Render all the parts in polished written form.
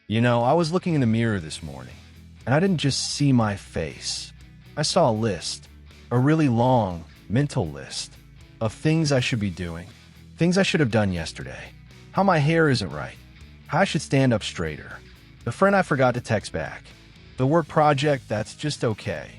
I was looking in the mirror this morning, and I didn't just see my face. I saw a list, a really long mental list of things I should be doing, things I should have done yesterday, how my hair isn't right, how I should stand up straighter, the friend I forgot to text back, the work project that's just okay.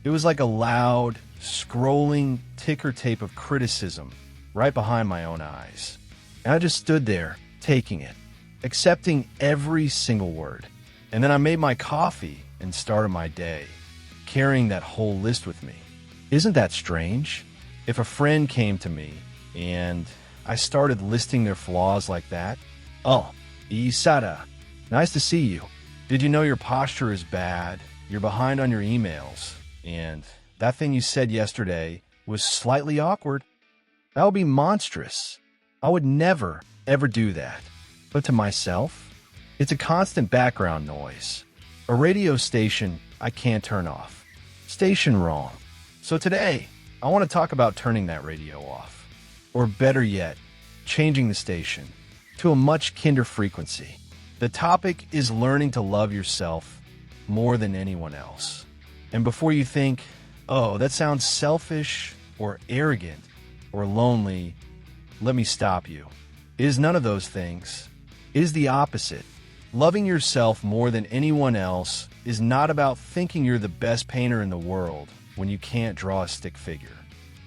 It was like a loud, scrolling ticker tape of criticism right behind my own eyes. And I just stood there, taking it, accepting every single word. And then I made my coffee and started my day, carrying that whole list with me. Isn't that strange? If a friend came to me and I started listing their flaws like that, oh, Isara, nice to see you. Did you know your posture is bad? You're behind on your emails. And that thing you said yesterday was slightly awkward. That would be monstrous. I would never, ever do that. But to myself, it's a constant background noise. A radio station I can't turn off. Station wrong. So today, I want to talk about turning that radio off. Or better yet, changing the station to a much kinder frequency. The topic is learning to love yourself more than anyone else. And before you think, oh, that sounds selfish or arrogant or lonely, let me stop you. It is none of those things. It is the opposite. Loving yourself more than anyone else is not about thinking you're the best painter in the world when you can't draw a stick figure.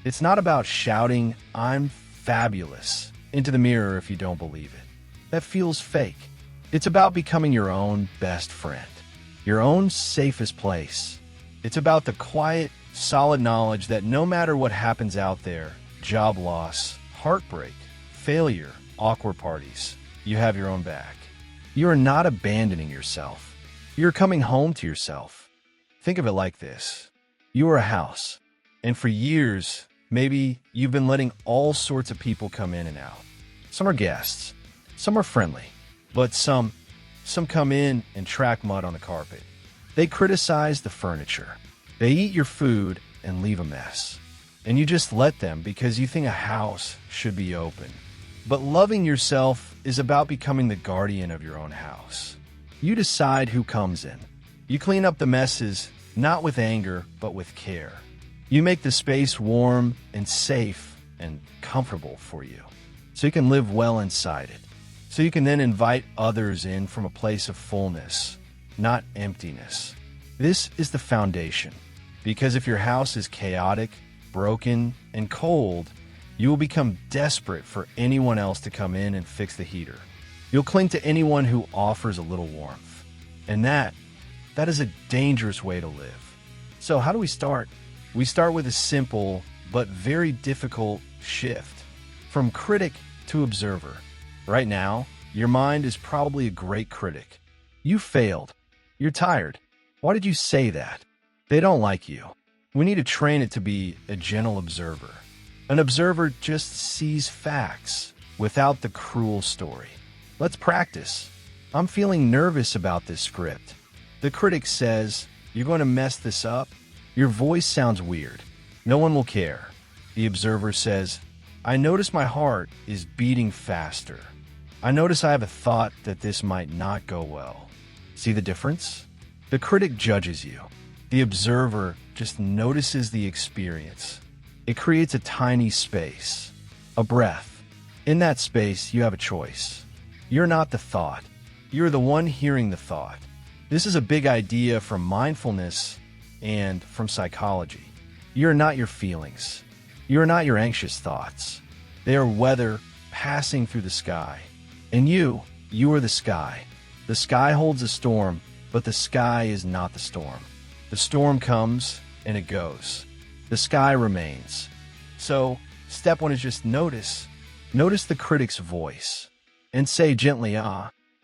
It's not about shouting, "I'm fabulous," into the mirror if you don't believe it. That feels fake. It's about becoming your own best friend, your own safest place. It's about the quiet, solid knowledge that no matter what happens out there, job loss, heartbreak, failure, awkward parties, you have your own back. You are not abandoning yourself. You're coming home to yourself. Think of it like this. You are a house, and for years, maybe you've been letting all sorts of people come in and out. Some are guests, some are friendly, but some come in and track mud on the carpet. They criticize the furniture. They eat your food and leave a mess. And you just let them because you think a house should be open. But loving yourself is about becoming the guardian of your own house. You decide who comes in. You clean up the messes, not with anger, but with care. You make the space warm and safe and comfortable for you, so you can live well inside it. So you can then invite others in from a place of fullness, not emptiness. This is the foundation, because if your house is chaotic, broken, and cold, you will become desperate for anyone else to come in and fix the heater. You'll cling to anyone who offers a little warmth. And that is a dangerous way to live. So how do we start? We start with a simple but very difficult shift from critic to observer. Right now, your mind is probably a great critic. You failed. You're tired. Why did you say that? They don't like you. We need to train it to be a gentle observer. An observer just sees facts without the cruel story. Let's practice. I'm feeling nervous about this script. The critic says, "You're going to mess this up? Your voice sounds weird. No one will care." The observer says, "I notice my heart is beating faster. I notice I have a thought that this might not go well." See the difference? The critic judges you. The observer just notices the experience. It creates a tiny space, a breath. In that space, you have a choice. You're not the thought. You're the one hearing the thought. This is a big idea from mindfulness and from psychology. You're not your feelings. You're not your anxious thoughts. They are weather passing through the sky. And you are the sky. The sky holds a storm, but the sky is not the storm. The storm comes and it goes. The sky remains. So, step one is just notice. Notice the critic's voice. And say gently,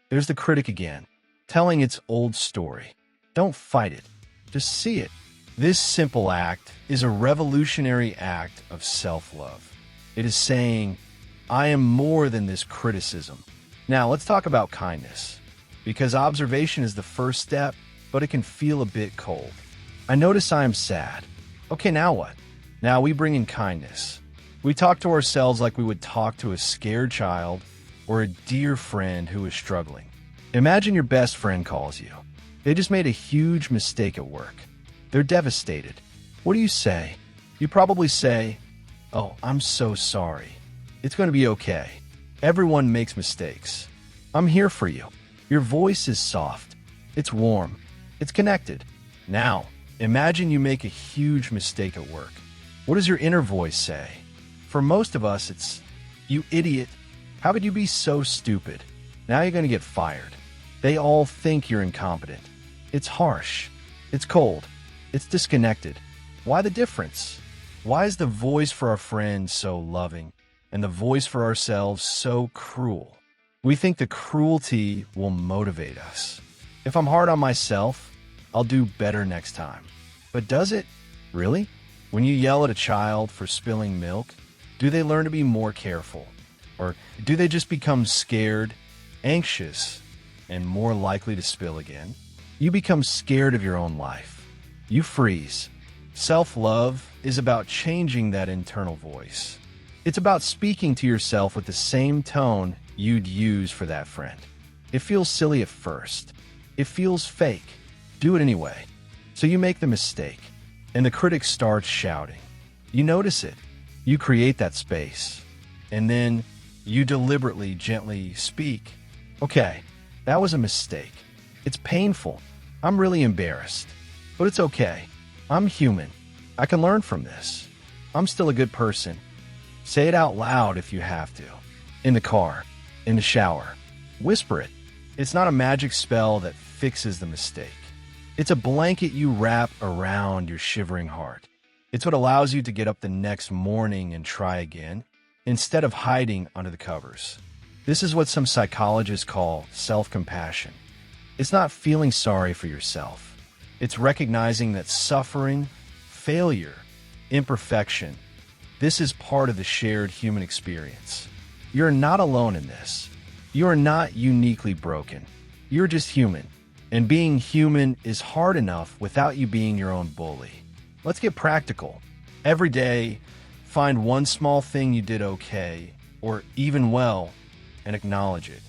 there's the critic again, telling its old story. Don't fight it. Just see it. This simple act is a revolutionary act of self-love. It is saying, I am more than this criticism. Now, let's talk about kindness. Because observation is the first step, but it can feel a bit cold. I notice I am sad. Okay, now what? Now we bring in kindness. We talk to ourselves like we would talk to a scared child or a dear friend who is struggling. Imagine your best friend calls you. They just made a huge mistake at work. They're devastated. What do you say? You probably say, "Oh, I'm so sorry. It's going to be okay. Everyone makes mistakes. I'm here for you." Your voice is soft. It's warm. It's connected. Now, imagine you make a huge mistake at work. What does your inner voice say? For most of us, it's, "You idiot. How could you be so stupid? Now you're going to get fired." They all think you're incompetent. It's harsh. It's cold. It's disconnected. Why the difference? Why is the voice for our friends so loving and the voice for ourselves so cruel? We think the cruelty will motivate us. If I'm hard on myself, I'll do better next time. But does it? Really? When you yell at a child for spilling milk, do they learn to be more careful? Or do they just become scared, anxious, and more likely to spill again? You become scared of your own life. You freeze. Self-love is about changing that internal voice. It's about speaking to yourself with the same tone you'd use for that friend. It feels silly at first. It feels fake. Do it anyway. So you make the mistake, and the critic starts shouting. You notice it. You create that space. And then you deliberately, gently speak. "Okay, that was a mistake. It's painful. I'm really embarrassed. But it's okay. I'm human. I can learn from this. I'm still a good person." Say it out loud if you have to. In the car. In the shower. Whisper it. It's not a magic spell that fixes the mistake. It's a blanket you wrap around your shivering heart. It's what allows you to get up the next morning and try again, instead of hiding under the covers. This is what some psychologists call self-compassion. It's not feeling sorry for yourself. It's recognizing that suffering, failure, imperfection, this is part of the shared human experience. You're not alone in this. You are not uniquely broken. You're just human. And being human is hard enough without you being your own bully. Let's get practical. Every day, find one small thing you did okay, or even well, and acknowledge it.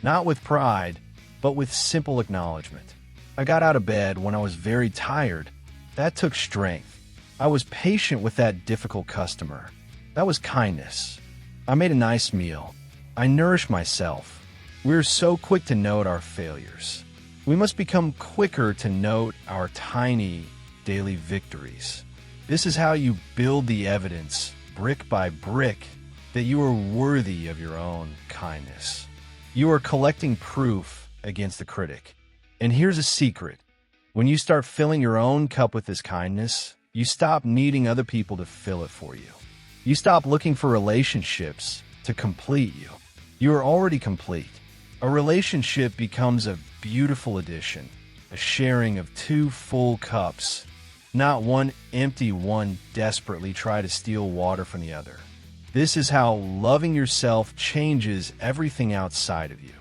Not with pride, but with simple acknowledgement. I got out of bed when I was very tired. That took strength. I was patient with that difficult customer. That was kindness. I made a nice meal. I nourished myself. We're so quick to note our failures. We must become quicker to note our tiny daily victories. This is how you build the evidence, brick by brick, that you are worthy of your own kindness. You are collecting proof against the critic. And here's a secret. When you start filling your own cup with this kindness, you stop needing other people to fill it for you. You stop looking for relationships to complete you. You are already complete. A relationship becomes a beautiful addition, a sharing of two full cups, not one empty one desperately try to steal water from the other. This is how loving yourself changes everything outside of you.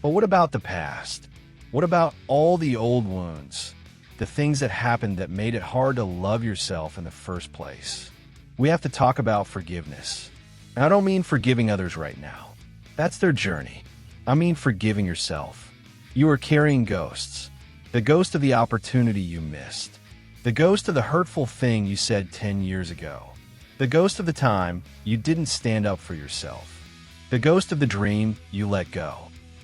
But what about the past? What about all the old wounds? The things that happened that made it hard to love yourself in the first place? We have to talk about forgiveness. And I don't mean forgiving others right now. That's their journey. I mean forgiving yourself. You are carrying ghosts. The ghost of the opportunity you missed. The ghost of the hurtful thing you said 10 years ago. The ghost of the time you didn't stand up for yourself. The ghost of the dream you let go.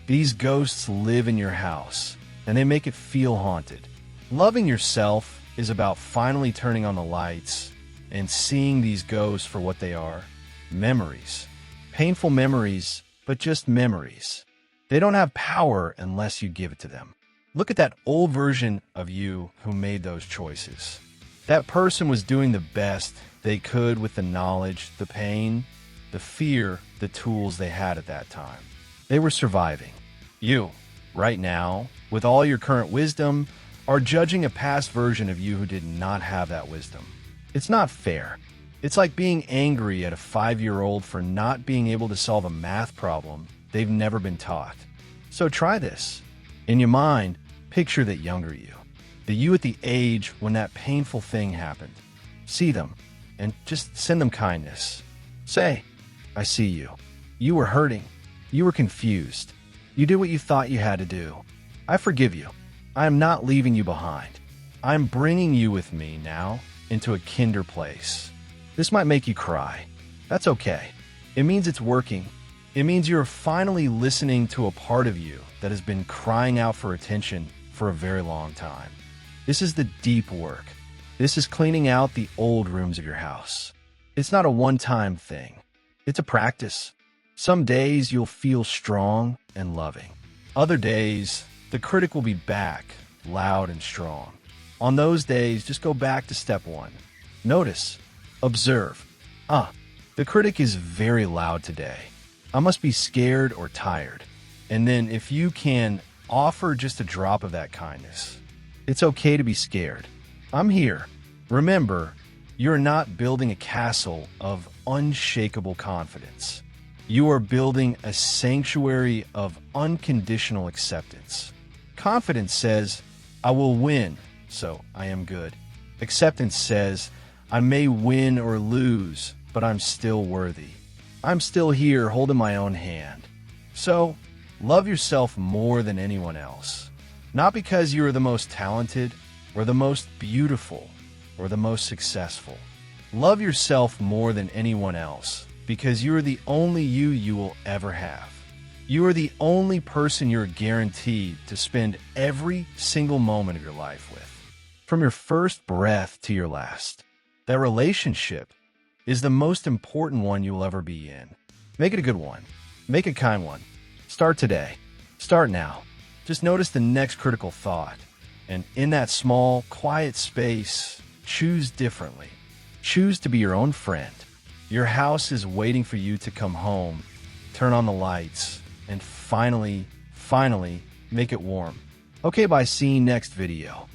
These ghosts live in your house, and they make it feel haunted. Loving yourself is about finally turning on the lights and seeing these ghosts for what they are. Memories. Painful memories, but just memories. They don't have power unless you give it to them. Look at that old version of you who made those choices. That person was doing the best they could with the knowledge, the pain, the fear, the tools they had at that time. They were surviving. You, right now, with all your current wisdom, are judging a past version of you who did not have that wisdom. It's not fair. It's like being angry at a 5-year-old for not being able to solve a math problem they've never been taught. So try this. In your mind, picture that younger you. The you at the age when that painful thing happened. See them, and just send them kindness. Say, "I see you. You were hurting. You were confused. You did what you thought you had to do. I forgive you. I am not leaving you behind. I am bringing you with me now into a kinder place. This might make you cry. That's okay. It means it's working. It means you're finally listening to a part of you that has been crying out for attention for a very long time. This is the deep work. This is cleaning out the old rooms of your house. It's not a one-time thing. It's a practice. Some days you'll feel strong and loving. Other days, the critic will be back, loud and strong. On those days, just go back to step one. Notice, observe. The critic is very loud today. I must be scared or tired. And then if you can offer just a drop of that kindness, it's okay to be scared. I'm here. Remember, you're not building a castle of unshakable confidence. You are building a sanctuary of unconditional acceptance. Confidence says, I will win, so I am good. Acceptance says, I may win or lose, but I'm still worthy. I'm still here holding my own hand. So, love yourself more than anyone else. Not because you are the most talented, or the most beautiful, or the most successful. Love yourself more than anyone else, because you are the only you will ever have. You are the only person you're guaranteed to spend every single moment of your life with. From your first breath to your last. That relationship is the most important one you will ever be in. Make it a good one. Make it a kind one. Start today. Start now. Just notice the next critical thought. And in that small, quiet space, choose differently. Choose to be your own friend. Your house is waiting for you to come home, turn on the lights, and finally make it warm. Okay, bye. See you next video.